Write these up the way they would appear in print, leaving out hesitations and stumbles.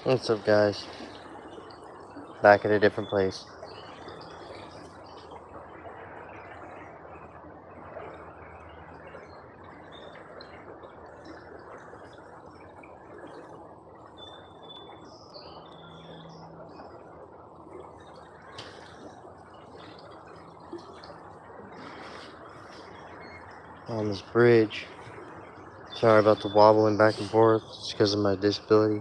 What's up, guys? Back at a different place. On this bridge. Sorry about the wobbling back and forth. It's because of my disability.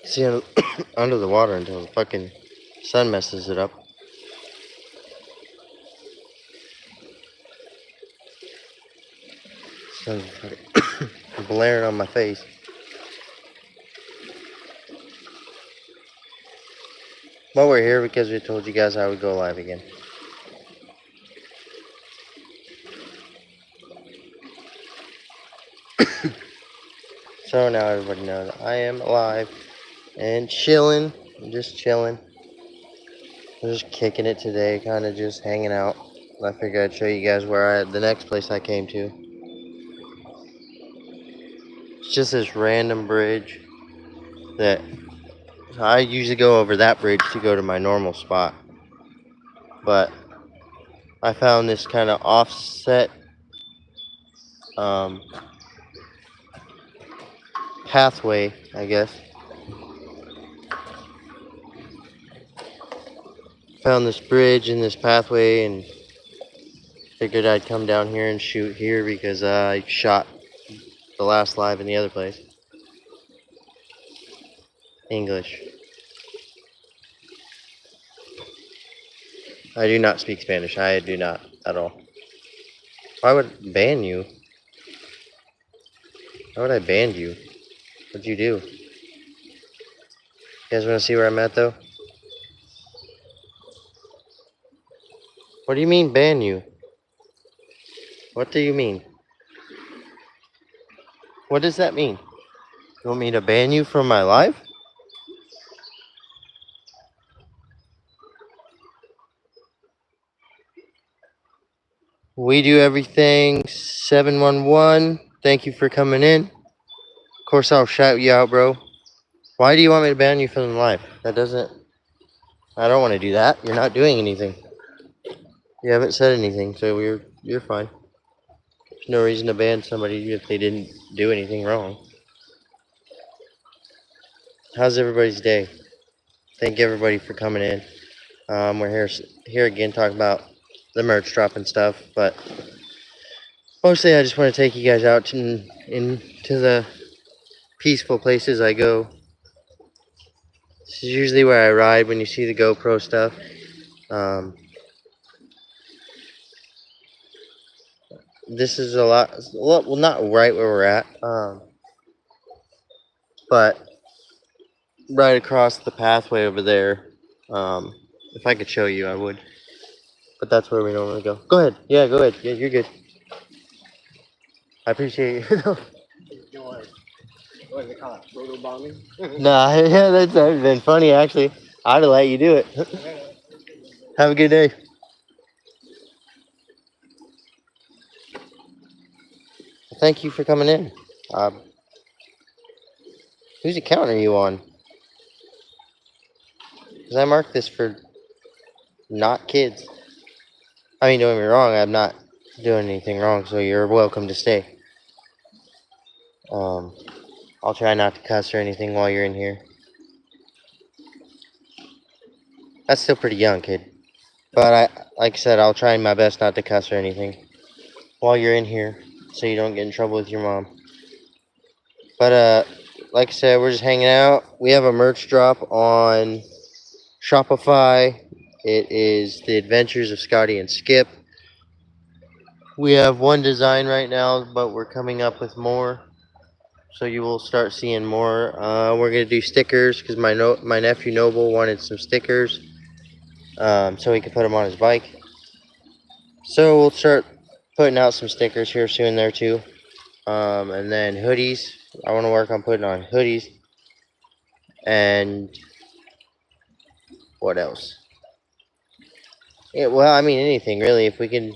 See, under the water until the fucking sun messes it up. Sun's fucking blaring on my face. But we're here because we told you guys I would go live again. So now everybody knows I am alive and chilling. I'm just chilling. I'm just kicking it today, kind of just hanging out. I figured I'd show you guys where the next place I came to. It's just this random bridge that I usually go over that bridge to go to my normal spot. But I found this kind of offset pathway, I guess. Found this bridge and this pathway and figured I'd come down here and shoot here because I shot the last live in the other place. English. I do not speak Spanish. I do not at all. Why would I ban you? Why would I ban you? What'd you do? You guys want to see where I'm at though? What do you mean ban you? What do you mean? What does that mean? You want me to ban you from my live? We do everything 711. Thank you for coming in. Of course, I'll shout you out, bro. Why do you want me to ban you from the live? That doesn't. I don't want to do that. You're not doing anything. You haven't said anything, so you're fine. There's no reason to ban somebody if they didn't do anything wrong. How's everybody's day? Thank everybody for coming in. We're here again talking about the merch drop and stuff, but mostly I just want to take you guys out into the peaceful places I go. This is usually where I ride when you see the GoPro stuff. This is a lot, well, not right where we're at, but right across the pathway over there. If I could show you, I would. But that's where we normally go. Go ahead. Yeah, go ahead. Yeah, you're good. I appreciate you. What do they call it? Roto bombing? Nah, yeah, that's been funny actually. I'd have let you do it. Have a good day. Thank you for coming in. Whose account are you on? Because I marked this for not kids. I mean, don't get me wrong, I'm not doing anything wrong, so you're welcome to stay. I'll try not to cuss or anything while you're in here. That's still pretty young, kid. But like I said, I'll try my best not to cuss or anything while you're in here, so you don't get in trouble with your mom. But like I said, we're just hanging out. We have a merch drop on Shopify. It is the Adventures of Scottie and Skip. We have one design right now, but we're coming up with more. So you will start seeing more. We're gonna do stickers because my nephew Noble wanted some stickers, so he could put them on his bike. So we'll start putting out some stickers here soon there too. And then hoodies. I want to work on putting on hoodies. And what else? Yeah, well, I mean anything really. If we can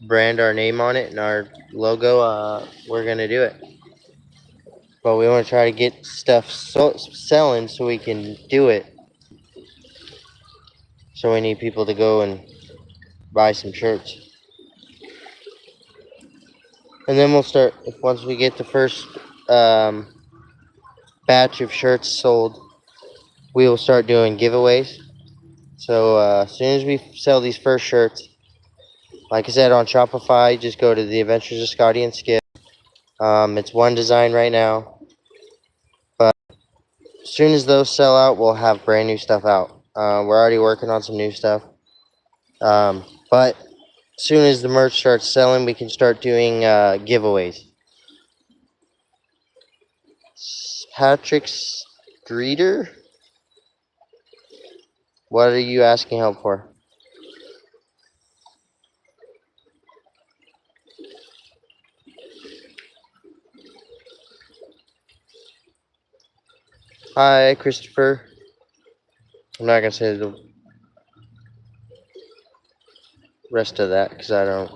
brand our name on it and our logo, we're gonna do it. But we want to try to get stuff selling so we can do it. So we need people to go and buy some shirts. And then we'll start, once we get the first batch of shirts sold, we will start doing giveaways. So as soon as we sell these first shirts, like I said, on Shopify, just go to the Adventures of Scottie and Skip. It's one design right now. But as soon as those sell out, we'll have brand new stuff out. We're already working on some new stuff. But as soon as the merch starts selling, we can start doing giveaways. Patrick Streeter? What are you asking help for? Hi, Christopher. I'm not going to say the rest of that because I don't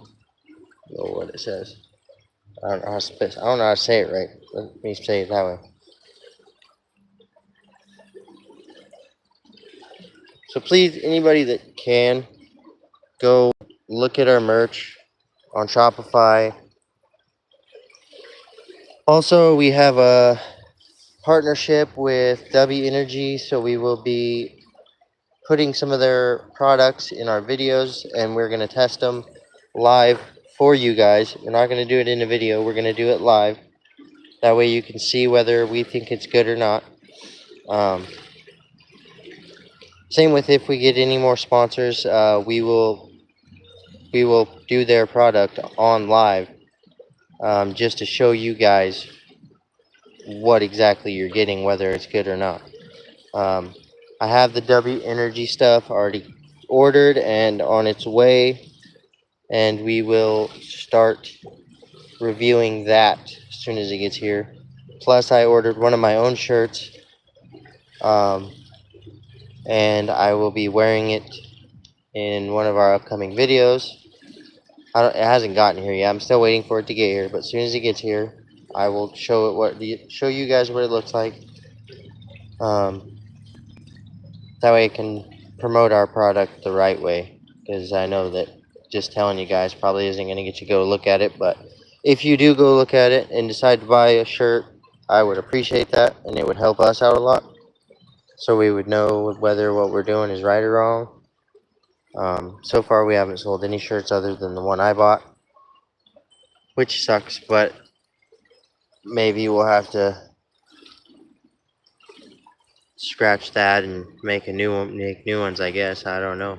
know what it says. I don't know how to say it right. Let me say it that way. So please, anybody that can, go look at our merch on Shopify. Also, we have a partnership with W Energy, so we will be putting some of their products in our videos, and we're going to test them live for you guys. We're not going to do it in a video. We're going to do it live. That way you can see whether we think it's good or not. Same with if we get any more sponsors, we will do their product on live, just to show you guys what exactly you're getting, whether it's good or not. I have the W Energy stuff already ordered and on its way, and we will start reviewing that as soon as it gets here. Plus, I ordered one of my own shirts, and I will be wearing it in one of our upcoming videos. It hasn't gotten here yet. I'm still waiting for it to get here, but as soon as it gets here, I will show you guys what it looks like. That way I can promote our product the right way, because I know that just telling you guys probably isn't going to get you to go look at it. But if you do go look at it and decide to buy a shirt, I would appreciate that, and it would help us out a lot, so we would know whether what we're doing is right or wrong. So far we haven't sold any shirts other than the one I bought, which sucks, but maybe we'll have to scratch that and make new ones, I guess. I don't know.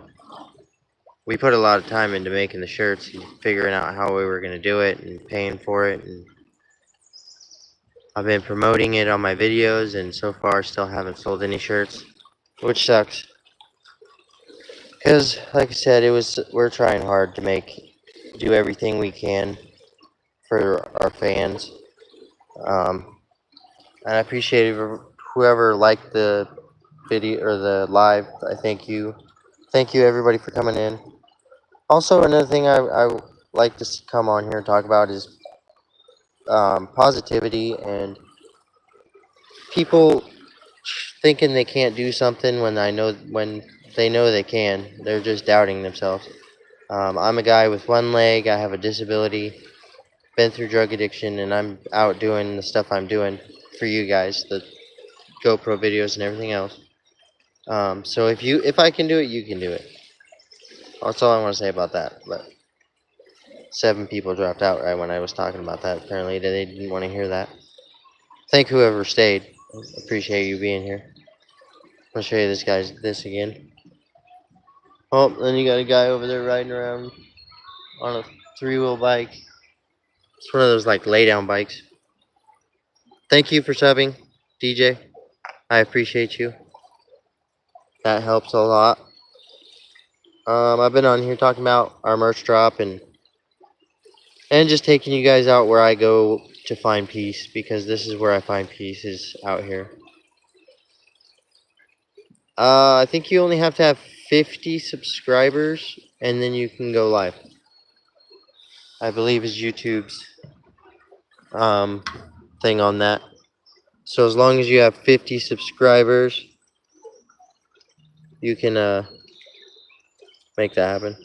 We put a lot of time into making the shirts and figuring out how we were going to do it and paying for it, and I've been promoting it on my videos, and so far still haven't sold any shirts, which sucks, because like I said, we're trying hard to do everything we can for our fans. And I appreciate whoever liked the video or the live. I thank you everybody for coming in. Also, another thing I like to come on here and talk about is positivity and people thinking they can't do something when they know they can. They're just doubting themselves. I'm a guy with one leg. I have a disability, been through drug addiction, and I'm out doing the stuff I'm doing for you guys, the GoPro videos and everything else. So if I can do it, you can do it. That's all I want to say about that. But 7 people dropped out right when I was talking about that. Apparently, they didn't want to hear that. Thank whoever stayed. Appreciate you being here. I'll show you this again. Oh, then you got a guy over there riding around on a 3-wheel bike. It's one of those like lay down bikes. Thank you for subbing, DJ. I appreciate you. That helps a lot. I've been on here talking about our merch drop and just taking you guys out where I go to find peace, because this is where I find peace, is out here. I think you only have to have 50 subscribers and then you can go live. I believe is YouTube's thing on that. So as long as you have 50 subscribers, you can make that happen.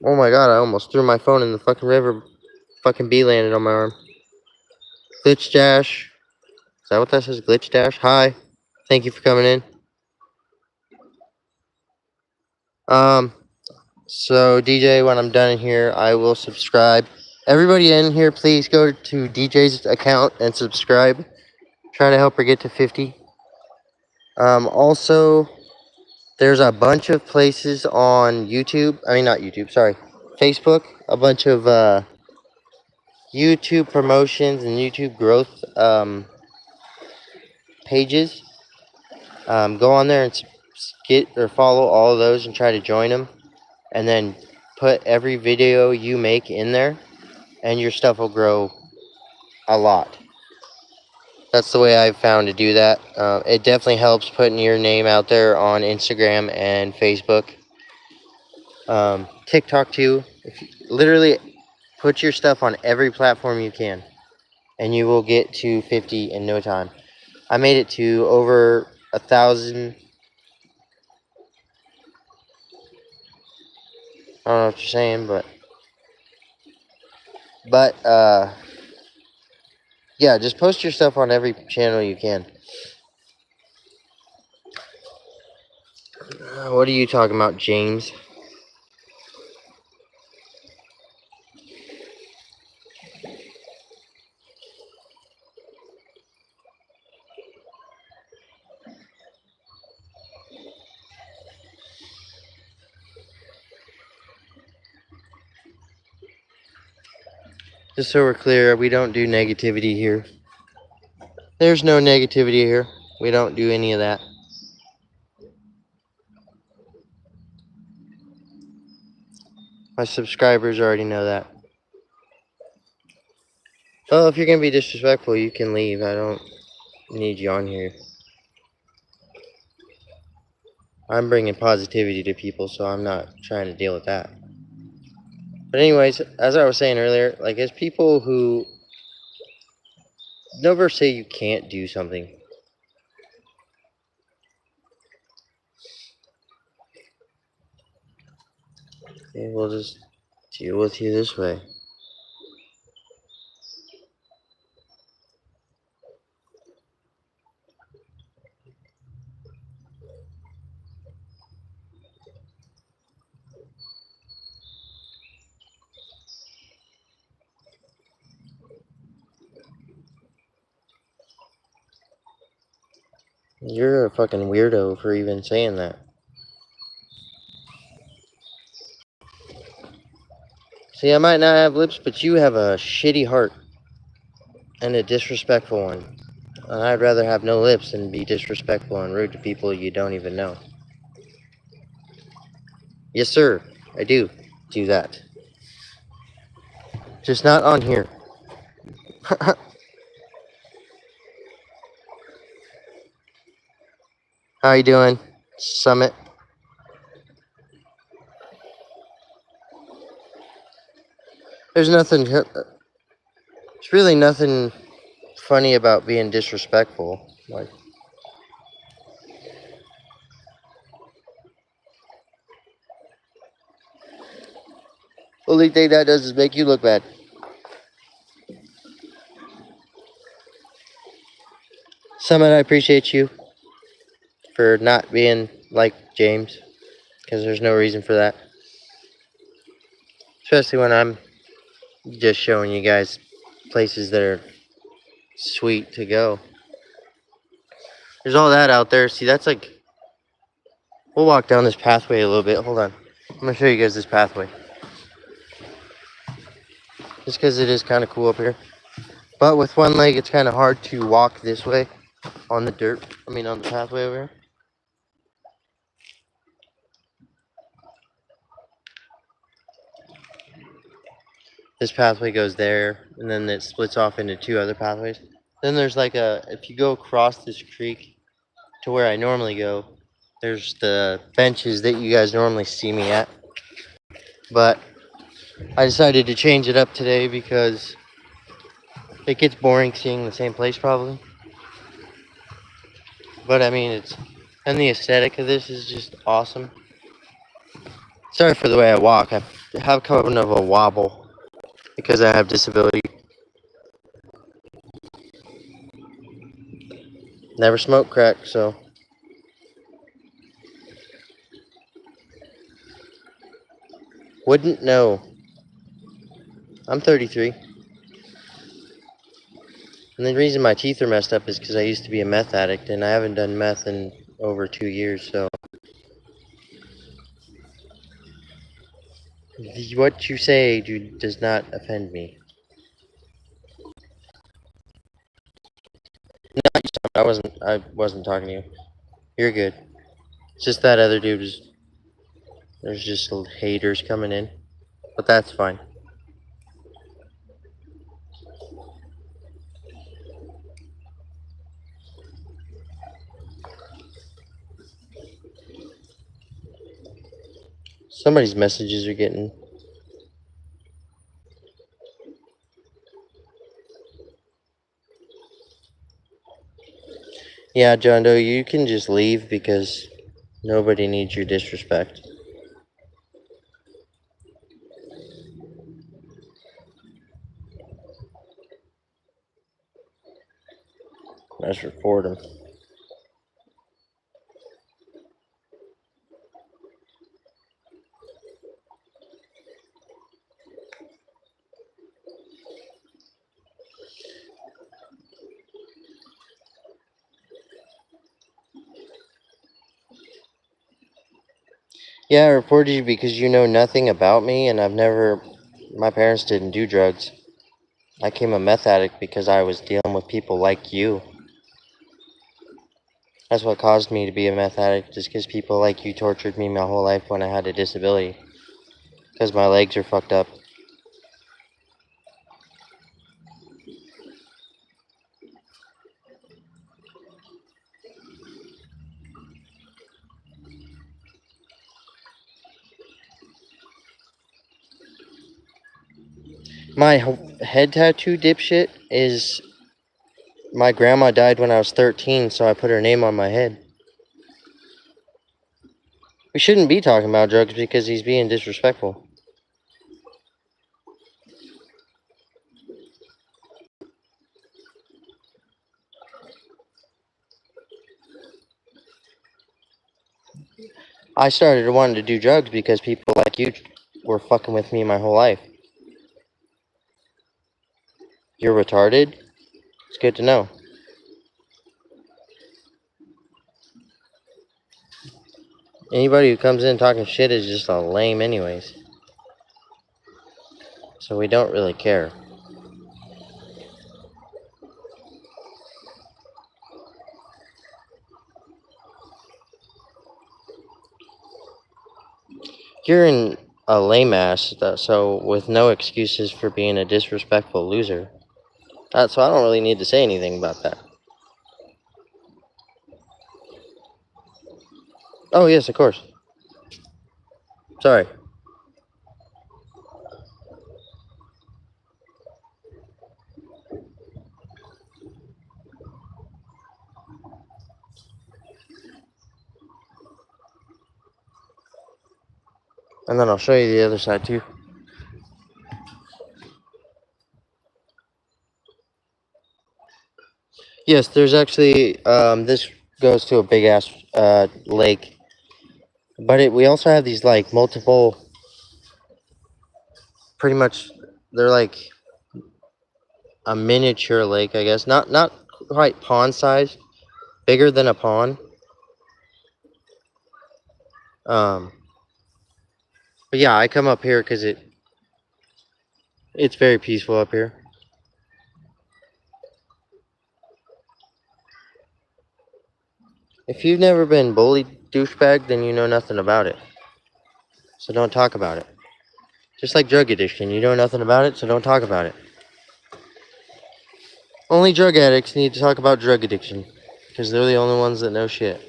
Oh my god, I almost threw my phone in the fucking river. Fucking bee landed on my arm. Glitch Dash. Is that what that says? Glitch Dash? Hi. Thank you for coming in. So DJ, when I'm done here, I will subscribe. Everybody in here, please go to DJ's account and subscribe. Try to help her get to 50. Also, there's a bunch of places on YouTube. I mean, not YouTube, sorry. Facebook. A bunch of YouTube promotions and YouTube growth pages. Go on there and get or follow all of those and try to join them. And then put every video you make in there, and your stuff will grow a lot. That's the way I've found to do that. It definitely helps putting your name out there on Instagram and Facebook. TikTok too. If you literally put your stuff on every platform you can, and you will get to 50 in no time. I made it to over 1,000. I don't know what you're saying, but yeah, just post your stuff on every channel you can. What are you talking about, James? Just so we're clear, we don't do negativity here. There's no negativity here. We don't do any of that. My subscribers already know that. Oh, if you're going to be disrespectful, you can leave. I don't need you on here. I'm bringing positivity to people, so I'm not trying to deal with that. But anyways, as I was saying earlier, like, as people who never say you can't do something. Okay, we'll just deal with you this way. You're a fucking weirdo for even saying that. See, I might not have lips, but you have a shitty heart. And a disrespectful one. And I'd rather have no lips than be disrespectful and rude to people you don't even know. Yes, sir. I do that. Just not on here. How you doing, Summit? There's nothing... It's really nothing funny about being disrespectful. Like... Only thing that does is make you look bad. Summit, I appreciate you for not being like James, because there's no reason for that. Especially when I'm just showing you guys places that are sweet to go. There's all that out there. See, that's like, we'll walk down this pathway a little bit. Hold on. I'm going to show you guys this pathway. Just because it is kind of cool up here. But with one leg, it's kind of hard to walk this way on the dirt. On the pathway over here. This pathway goes there, and then it splits off into two other pathways. Then there's like if you go across this creek to where I normally go, there's the benches that you guys normally see me at. But I decided to change it up today because it gets boring seeing the same place probably. But and the aesthetic of this is just awesome. Sorry for the way I walk. I have kind of a wobble because I have disability. Never smoked crack, so. Wouldn't know. I'm 33. And the reason my teeth are messed up is because I used to be a meth addict, and I haven't done meth in over 2 years, so. What you say does not offend me. No, I wasn't talking to you. You're good. It's just that other dude there's just haters coming in. But that's fine. Somebody's messages are getting. Yeah, John Doe, you can just leave because nobody needs your disrespect. Let's report him. Yeah, I reported you because you know nothing about me, and my parents didn't do drugs. I became a meth addict because I was dealing with people like you. That's what caused me to be a meth addict, just because people like you tortured me my whole life when I had a disability. Because my legs are fucked up. My head tattoo, dipshit, is my grandma died when I was 13, so I put her name on my head. We shouldn't be talking about drugs because he's being disrespectful. I started wanting to do drugs because people like you were fucking with me my whole life. You're retarded? It's good to know. Anybody who comes in talking shit is just a lame anyways. So we don't really care. You're a lame ass, so with no excuses for being a disrespectful loser. So I don't really need to say anything about that. Oh, yes, of course. Sorry. And then I'll show you the other side too. Yes, there's actually this goes to a big ass lake, but we also have these like multiple, pretty much they're like a miniature lake, I guess. Not quite pond size, bigger than a pond. Um, but yeah, I come up here because it's very peaceful up here. If you've never been bullied, douchebag, then you know nothing about it. So don't talk about it. Just like drug addiction, you know nothing about it, so don't talk about it. Only drug addicts need to talk about drug addiction, because they're the only ones that know shit.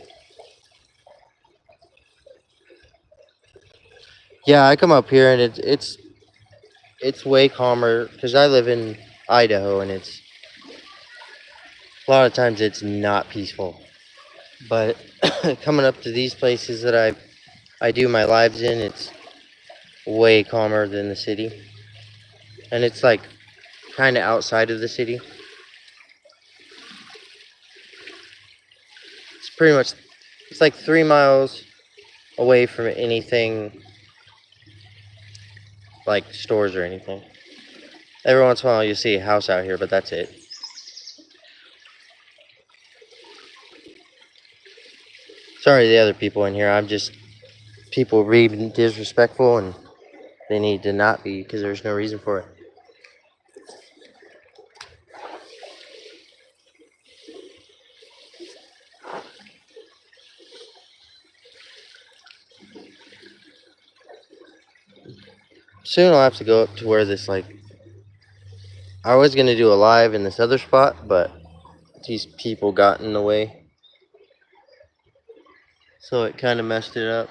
Yeah, I come up here and it's way calmer because I live in Idaho and it's a lot of times it's not peaceful. But coming up to these places that I do my lives in, it's way calmer than the city, and it's like kind of outside of the city. It's pretty much it's like 3 miles away from anything like stores or anything. Every once in a while you see a house out here, but that's it. Sorry to the other people in here. I'm just people being disrespectful and they need to not be because there's no reason for it. Soon I'll have to go up to where this like I was gonna do a live in this other spot, but these people got in the way, so it kind of messed it up.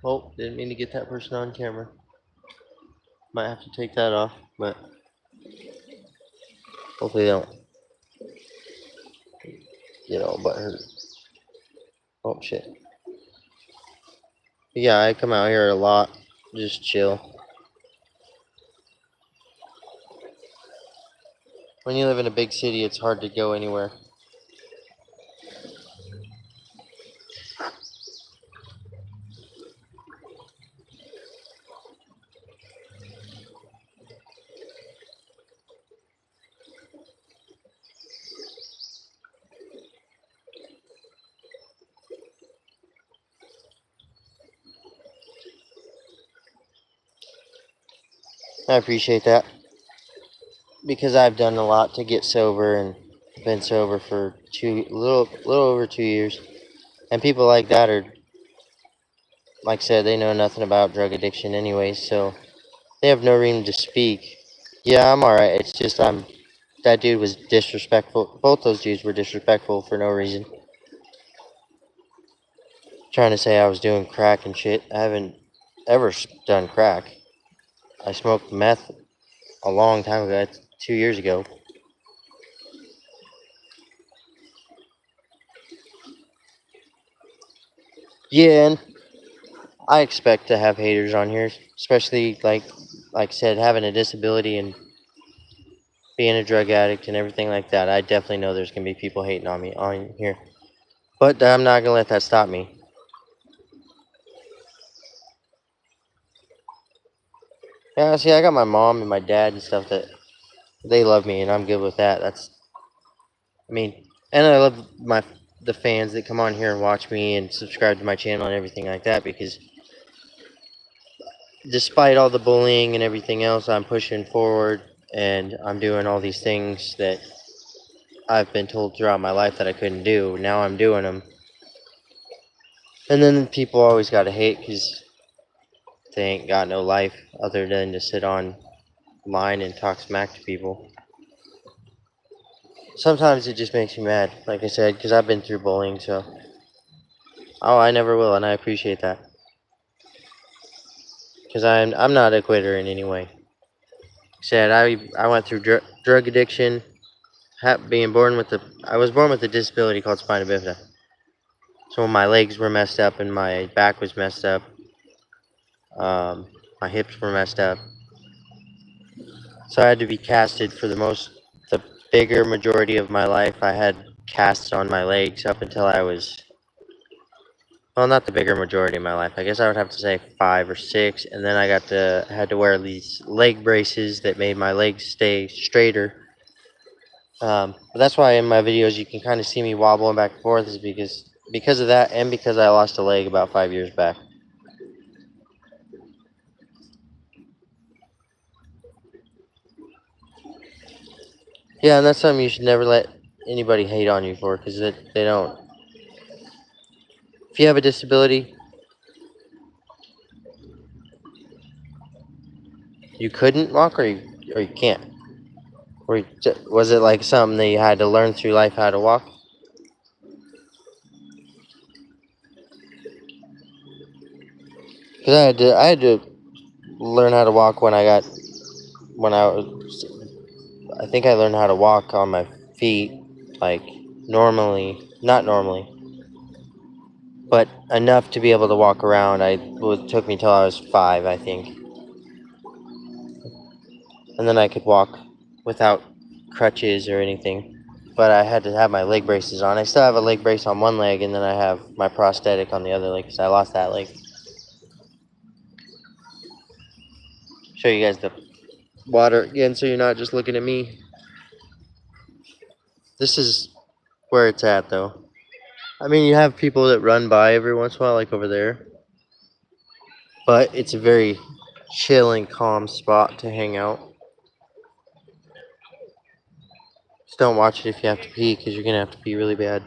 Oh, didn't mean to get that person on camera. Might have to take that off, but hopefully they don't get all butthurt. Oh shit. Yeah, I come out here a lot, just chill. When you live in a big city, it's hard to go anywhere. I appreciate that because I've done a lot to get sober and been sober for little over 2 years. And people like that are, like I said, they know nothing about drug addiction anyway, so they have no reason to speak. Yeah, I'm alright. It's just that dude was disrespectful. Both those dudes were disrespectful for no reason. Trying to say I was doing crack and shit. I haven't ever done crack. I smoked meth a long time ago. That's 2 years ago. Yeah, and I expect to have haters on here, especially like I said, having a disability and being a drug addict and everything like that. I definitely know there's gonna be people hating on me on here, but I'm not gonna let that stop me. Yeah, see, I got my mom and my dad and stuff that they love me, and I'm good with that. I mean, and I love the fans that come on here and watch me and subscribe to my channel and everything like that because despite all the bullying and everything else, I'm pushing forward and I'm doing all these things that I've been told throughout my life that I couldn't do. Now I'm doing them. And then people always got to hate because they ain't got no life other than to sit online and talk smack to people. Sometimes it just makes me mad, like I said, because I've been through bullying, so. Oh, I never will, and I appreciate that. Because I'm not a quitter in any way. Said I went through drug addiction, being born with I was born with a disability called spina bifida. So my legs were messed up and my back was messed up. My hips were messed up. So I had to be casted for the bigger majority of my life. I had casts on my legs up until I was, well, not the bigger majority of my life. I guess I would have to say 5 or 6, and then I had to wear these leg braces that made my legs stay straighter. But that's why in my videos you can kind of see me wobbling back and forth, is because of that, and because I lost a leg about 5 years back. Yeah, and that's something you should never let anybody hate on you for, because they don't. If you have a disability, you couldn't walk, or you can't. Was it like something that you had to learn through life how to walk? Because I had to learn how to walk when I was, I think I learned how to walk on my feet, like not normally, but enough to be able to walk around. It took me till I was 5, I think, and then I could walk without crutches or anything. But I had to have my leg braces on. I still have a leg brace on one leg, and then I have my prosthetic on the other leg because I lost that leg. Show you guys the water again, so you're not just looking at me. This is where it's at, though. I mean, you have people that run by every once in a while, like over there, but it's a very chill and calm spot to hang out. Just don't watch it if you have to pee, because you're gonna have to pee really bad.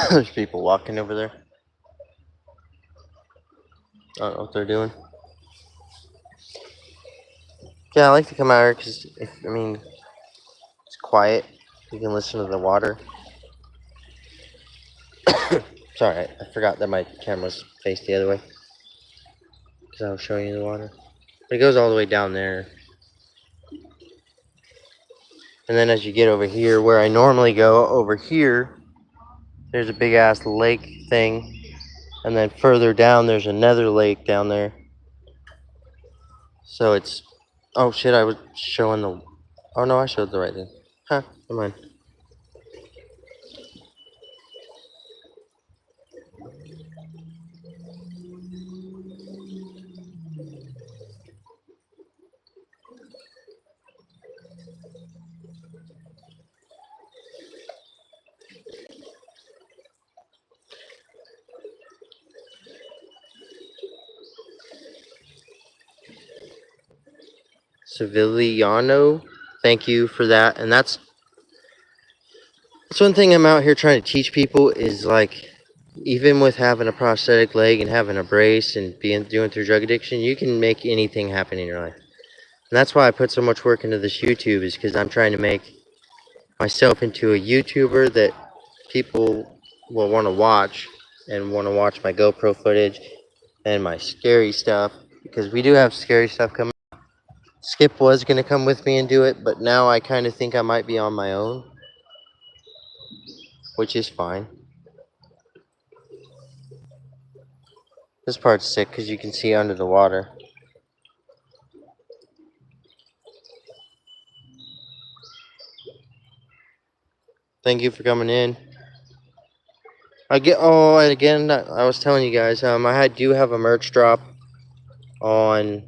There's people walking over there. I don't know what they're doing. Yeah, I like to come out here because, it's quiet. You can listen to the water. Sorry, I forgot that my camera's faced the other way, because I was showing you the water. But it goes all the way down there. And then as you get over here, where I normally go, over here, there's a big ass lake thing. And then further down, there's another lake down there. So it's, oh shit, I was showing the, oh no, I showed the right thing. Huh, never mind. Civiliano, thank you for that. And that's one thing I'm out here trying to teach people, is like, even with having a prosthetic leg and having a brace and doing through drug addiction, you can make anything happen in your life. And that's why I put so much work into this YouTube, is because I'm trying to make myself into a YouTuber that people will want to watch, and want to watch my GoPro footage and my scary stuff, because we do have scary stuff coming. Skip was going to come with me and do it, but now I kind of think I might be on my own, which is fine. This part's sick because you can see under the water. Thank you for coming in. And again, I was telling you guys, I do have a merch drop on,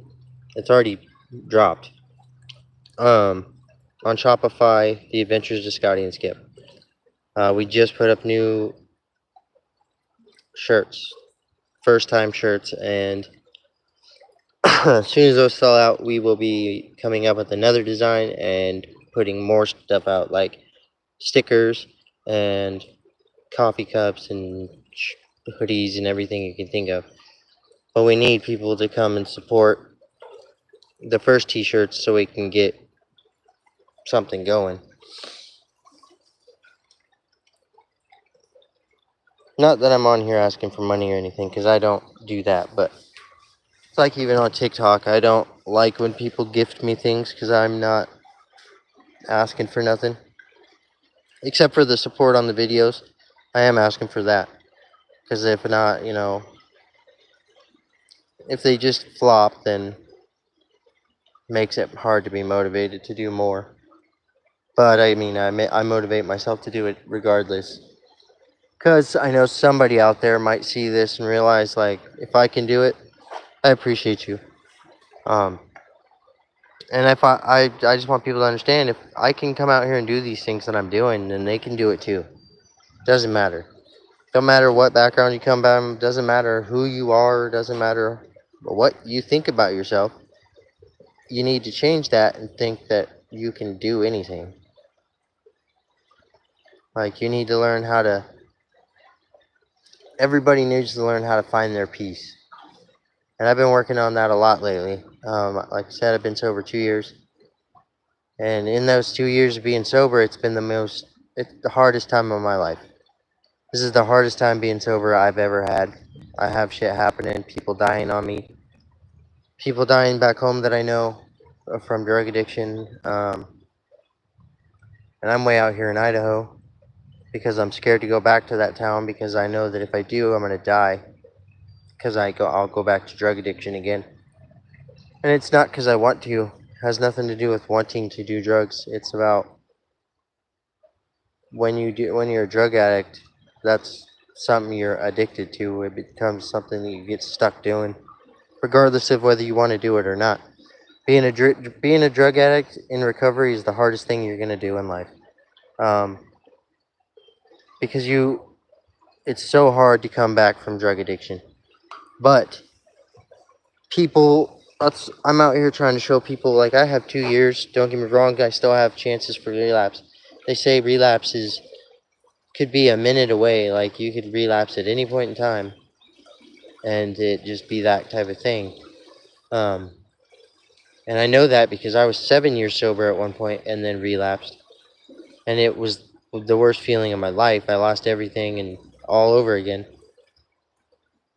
it's already dropped, on Shopify, The Adventures of Scottie and Skip. We just put up new shirts, first time shirts, and as soon as those sell out, we will be coming up with another design and putting more stuff out, like stickers and coffee cups and hoodies and everything you can think of. But we need people to come and support the first t-shirts so we can get something going. Not that I'm on here asking for money or anything, because I don't do that, but it's like even on TikTok, I don't like when people gift me things because I'm not asking for nothing. Except for the support on the videos. I am asking for that. Because if not, if they just flop, then makes it hard to be motivated to do more. But I mean, I motivate myself to do it regardless. Because I know somebody out there might see this and realize, like, if I can do it, I appreciate you. Um, and if I just want people to understand, if I can come out here and do these things that I'm doing, then they can do it too. Doesn't matter. Don't matter what background you come from. Doesn't matter who you are. Doesn't matter what you think about yourself. You need to change that and think that you can do anything. Like, you need to learn how to. Everybody needs to learn how to find their peace. And I've been working on that a lot lately. Like I said, I've been sober 2 years. And in those 2 years of being sober, it's the hardest time of my life. This is the hardest time being sober I've ever had. I have shit happening, people dying on me, people dying back home that I know from drug addiction. And I'm way out here in Idaho because I'm scared to go back to that town because I know that if I do, I'm going to die because I'll go back to drug addiction again. And it's not because I want to. It has nothing to do with wanting to do drugs. It's about when you're a drug addict, that's something you're addicted to. It becomes something that you get stuck doing, regardless of whether you want to do it or not. Being a drug addict in recovery is the hardest thing you're gonna do in life, because it's so hard to come back from drug addiction. But I'm out here trying to show people, like, I have 2 years. Don't get me wrong, I still have chances for relapse. They say relapse could be a minute away. Like, you could relapse at any point in time, and it just be that type of thing. And I know that because I was 7 years sober at one point and then relapsed. And it was the worst feeling of my life. I lost everything and all over again.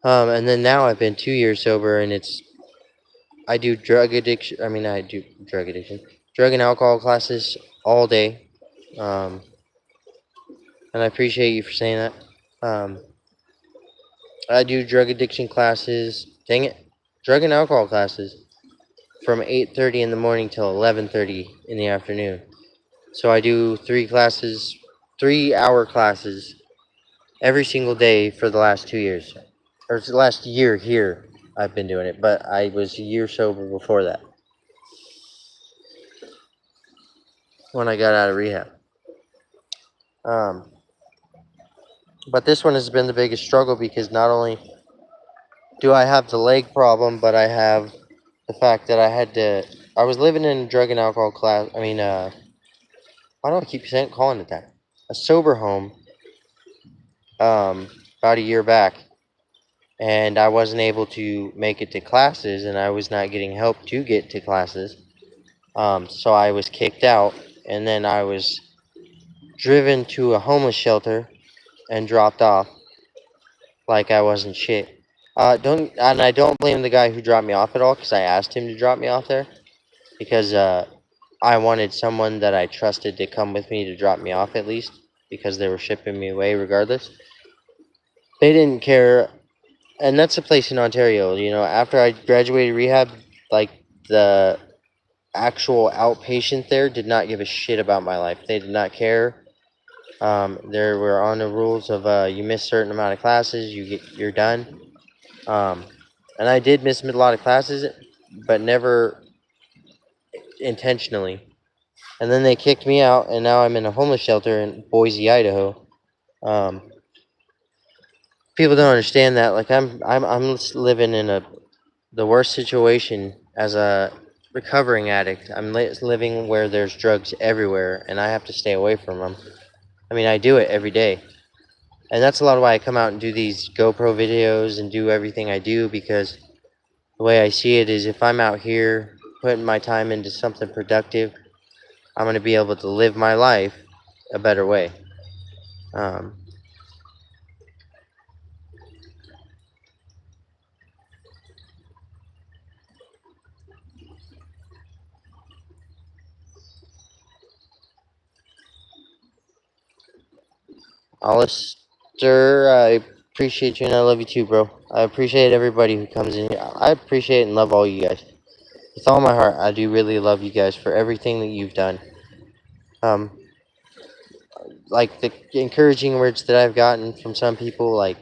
And then now I've been 2 years sober, and I do drug addiction. I do drug addiction, drug and alcohol classes all day. And I appreciate you for saying that. I do drug addiction classes. Dang it, drug and alcohol classes from 8:30 in the morning till 11:30 in the afternoon. So I do 3-hour classes every single day for the last 2 years. Or it's the last year here I've been doing it, but I was a year sober before that when I got out of rehab. But this one has been the biggest struggle because not only do I have the leg problem, but I have the fact that I was living in a drug and alcohol class. Why do I keep calling it that? A sober home, about a year back. And I wasn't able to make it to classes, and I was not getting help to get to classes. So I was kicked out, and then I was driven to a homeless shelter and dropped off like I wasn't shit. I don't blame the guy who dropped me off at all, because I asked him to drop me off there because I wanted someone that I trusted to come with me to drop me off at least, because they were shipping me away regardless. They didn't care. And that's a place in Ontario. After I graduated rehab, like, the actual outpatient there did not give a shit about my life. They did not care. There were on the rules of you miss a certain amount of classes, you're done. And I did miss a lot of classes, but never intentionally. And then they kicked me out, and now I'm in a homeless shelter in Boise, Idaho. People don't understand that. Like, I'm living in the worst situation as a recovering addict. I'm living where there's drugs everywhere, and I have to stay away from them. I do it every day. And that's a lot of why I come out and do these GoPro videos and do everything I do, because the way I see it is, if I'm out here putting my time into something productive, I'm going to be able to live my life a better way. Alistair, I appreciate you and I love you too, bro. I appreciate everybody who comes in here. I appreciate and love all you guys. With all my heart, I do really love you guys for everything that you've done. Um, like the encouraging words that I've gotten from some people, like,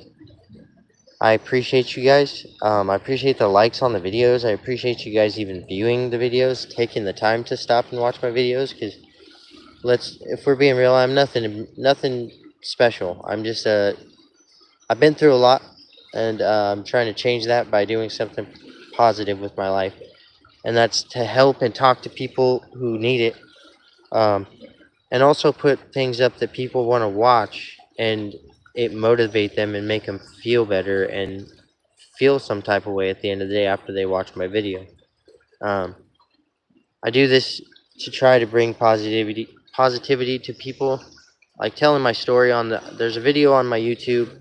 I appreciate you guys. I appreciate the likes on the videos. I appreciate you guys even viewing the videos, taking the time to stop and watch my videos. Because if we're being real, I'm nothing special. I'm just I've been through a lot, and I'm trying to change that by doing something positive with my life, and that's to help and talk to people who need it, and also put things up that people want to watch, and it motivate them and make them feel better and feel some type of way at the end of the day after they watch my video. Um, I do this to try to bring positivity to people, like telling my story on there's a video on my YouTube.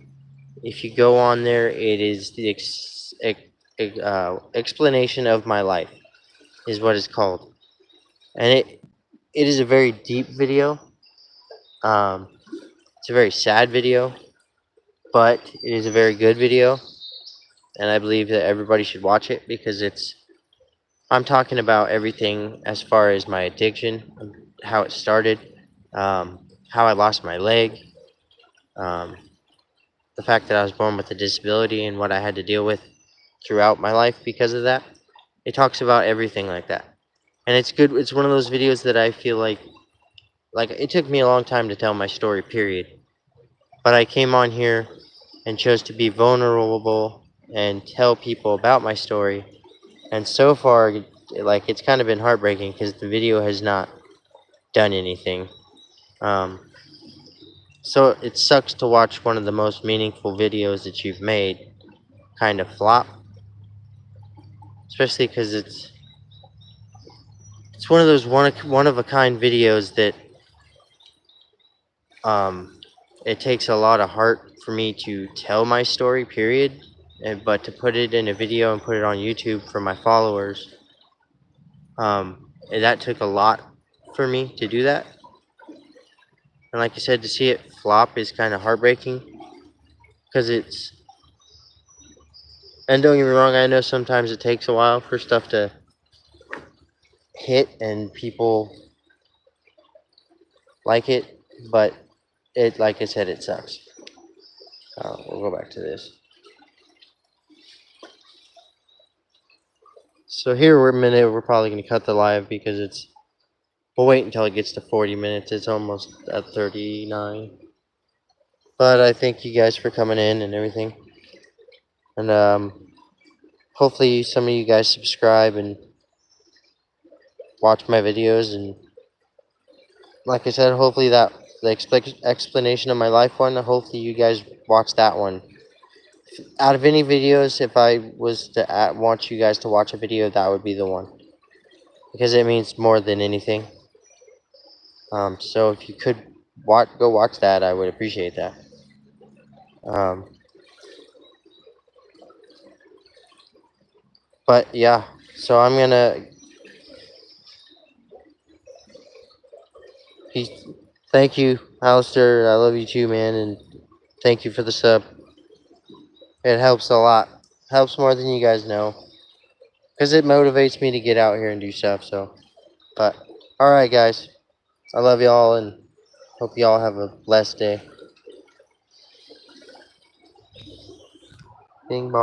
If you go on there, it is the explanation of my life is what it's called, and it is a very deep video. Um, it's a very sad video, but it is a very good video, and I believe that everybody should watch it because I'm talking about everything as far as my addiction, how it started, how I lost my leg, um, the fact that I was born with a disability and what I had to deal with throughout my life because of that. It talks about everything like that. And it's good. It's one of those videos that I feel like it took me a long time to tell my story, period. But I came on here and chose to be vulnerable and tell people about my story. And so far, like, it's kind of been heartbreaking because the video has not done anything. So it sucks to watch one of the most meaningful videos that you've made kind of flop, especially because it's one of those one of a kind videos that it takes a lot of heart for me to tell my story, period. But to put it in a video and put it on YouTube for my followers, and that took a lot for me to do that. And like I said, to see it flop is kind of heartbreaking because it's. And don't get me wrong, I know sometimes it takes a while for stuff to hit and people like it, but like I said, it sucks. We'll go back to this. So here we're probably going to cut the live because we'll wait until it gets to 40 minutes. It's almost at 39. But I thank you guys for coming in and everything. And hopefully some of you guys subscribe and watch my videos. And like I said, hopefully the explanation of my life one, hopefully you guys watch that one. Out of any videos, if I was to want you guys to watch a video, that would be the one. Because it means more than anything. So if you could go watch that, I would appreciate that. But yeah, so I'm gonna. Thank you, Alistair. I love you too, man, and thank you for the sub. It helps a lot. Helps more than you guys know, because it motivates me to get out here and do stuff. So, but all right, guys, I love y'all and hope y'all have a blessed day. Bing bong.